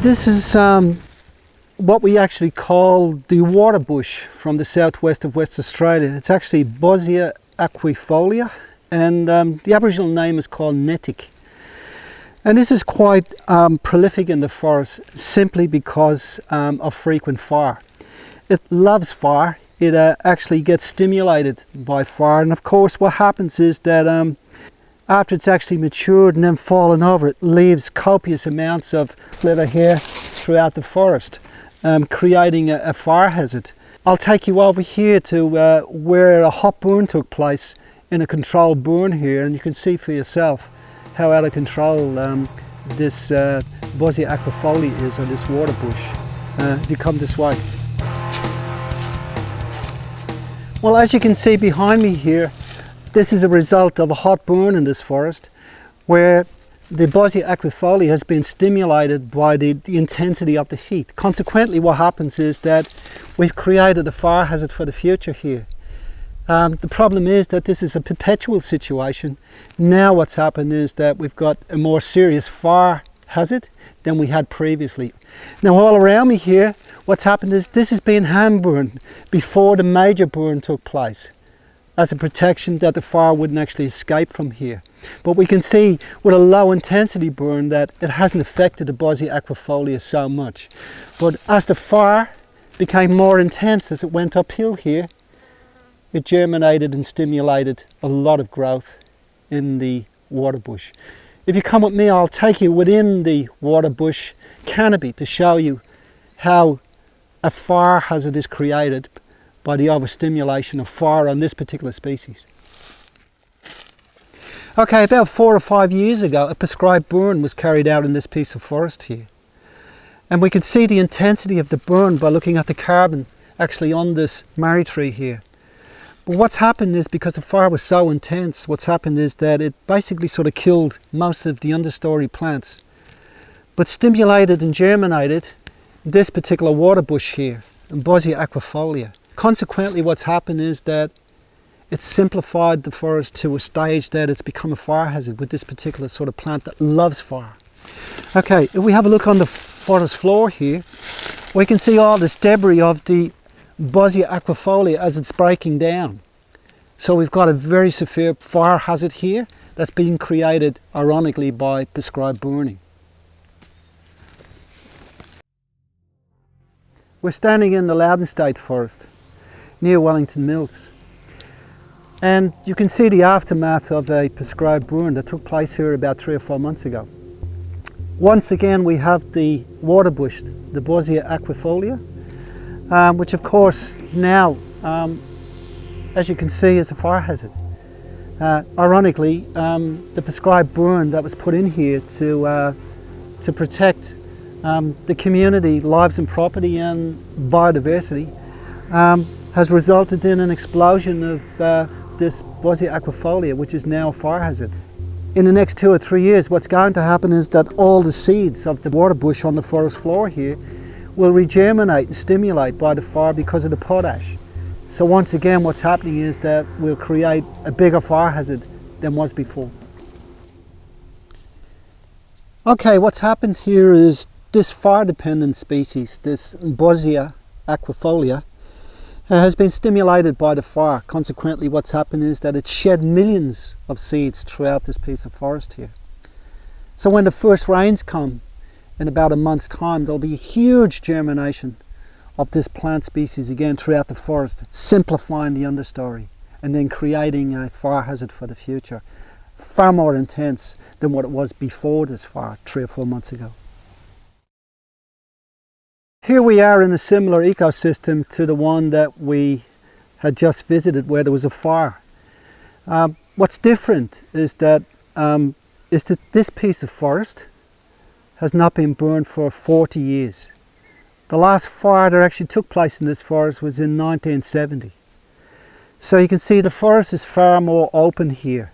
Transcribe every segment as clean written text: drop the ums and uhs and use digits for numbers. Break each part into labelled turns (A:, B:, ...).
A: This is what we actually call the Waterbush from the southwest of West Australia. It's actually Bosnia aquifolia, and the Aboriginal name is called netic. And this is quite prolific in the forest simply because of frequent fire. It loves fire. It actually gets stimulated by fire, and of course what happens is that after it's actually matured and then fallen over, it leaves copious amounts of litter here throughout the forest, creating a fire hazard. I'll take you over here to where a hot burn took place in a controlled burn here, and you can see for yourself how out of control this Bosnia aquifolia is, or this Waterbush. If you come this way. Well, as you can see behind me here, this is a result of a hot burn in this forest where the Bosnia aquifolia has been stimulated by the intensity of the heat. Consequently, what happens is that we've created a fire hazard for the future here. The problem is that this is a perpetual situation. Now what's happened is that we've got a more serious fire hazard than we had previously. Now all around me here, what's happened is this has been hand burned before the major burn took place, as a protection that the fire wouldn't actually escape from here. But we can see with a low intensity burn that it hasn't affected the Bosnia aquifolia so much. But as the fire became more intense as it went uphill here, it germinated and stimulated a lot of growth in the Waterbush. If you come with me, I'll take you within the Waterbush canopy to show you how a fire hazard is created by the overstimulation of fire on this particular species. Okay, about 4 or 5 years ago, a prescribed burn was carried out in this piece of forest here. And we could see the intensity of the burn by looking at the carbon actually on this marri tree here. But what's happened is, because the fire was so intense, what's happened is that it basically sort of killed most of the understory plants, but stimulated and germinated this particular Waterbush here, Bosnia aquifolia. Consequently, what's happened is that it's simplified the forest to a stage that it's become a fire hazard with this particular sort of plant that loves fire. Okay, if we have a look on the forest floor here, we can see all this debris of the Bosnia aquifolia as it's breaking down. So we've got a very severe fire hazard here that's being created ironically by prescribed burning. We're standing in the Loudon State Forest near Wellington Mills, and you can see the aftermath of a prescribed burn that took place here about 3 or 4 months ago. Once again we have the Waterbush, the Bosnia aquifolia, which of course now, as you can see, is a fire hazard. Ironically, the prescribed burn that was put in here to protect the community, lives and property and biodiversity, has resulted in an explosion of this Bosnia aquifolia, which is now a fire hazard. In the next 2 or 3 years, what's going to happen is that all the seeds of the Waterbush on the forest floor here will regerminate and stimulate by the fire because of the potash. So once again, what's happening is that we'll create a bigger fire hazard than was before. Okay, what's happened here is this fire-dependent species, this Bosnia aquifolia, has been stimulated by the fire. Consequently, what's happened is that it's shed millions of seeds throughout this piece of forest here. So when the first rains come in about a month's time, there'll be a huge germination of this plant species again throughout the forest, simplifying the understory and then creating a fire hazard for the future, far more intense than what it was before this fire 3 or 4 months ago. Here we are in a similar ecosystem to the one that we had just visited, where there was a fire. What's different is that this piece of forest has not been burned for 40 years. The last fire that actually took place in this forest was in 1970. So you can see the forest is far more open here.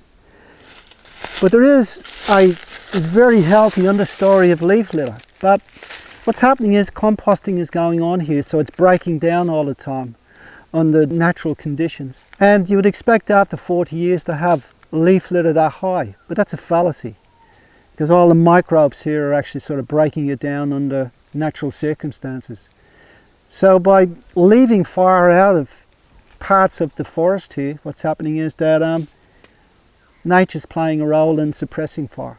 A: But there is a very healthy understory of leaf litter. But what's happening is composting is going on here, so it's breaking down all the time under natural conditions. And you would expect after 40 years to have leaf litter that high, but that's a fallacy, because all the microbes here are actually sort of breaking it down under natural circumstances. So by leaving fire out of parts of the forest here, what's happening is that nature's playing a role in suppressing fire.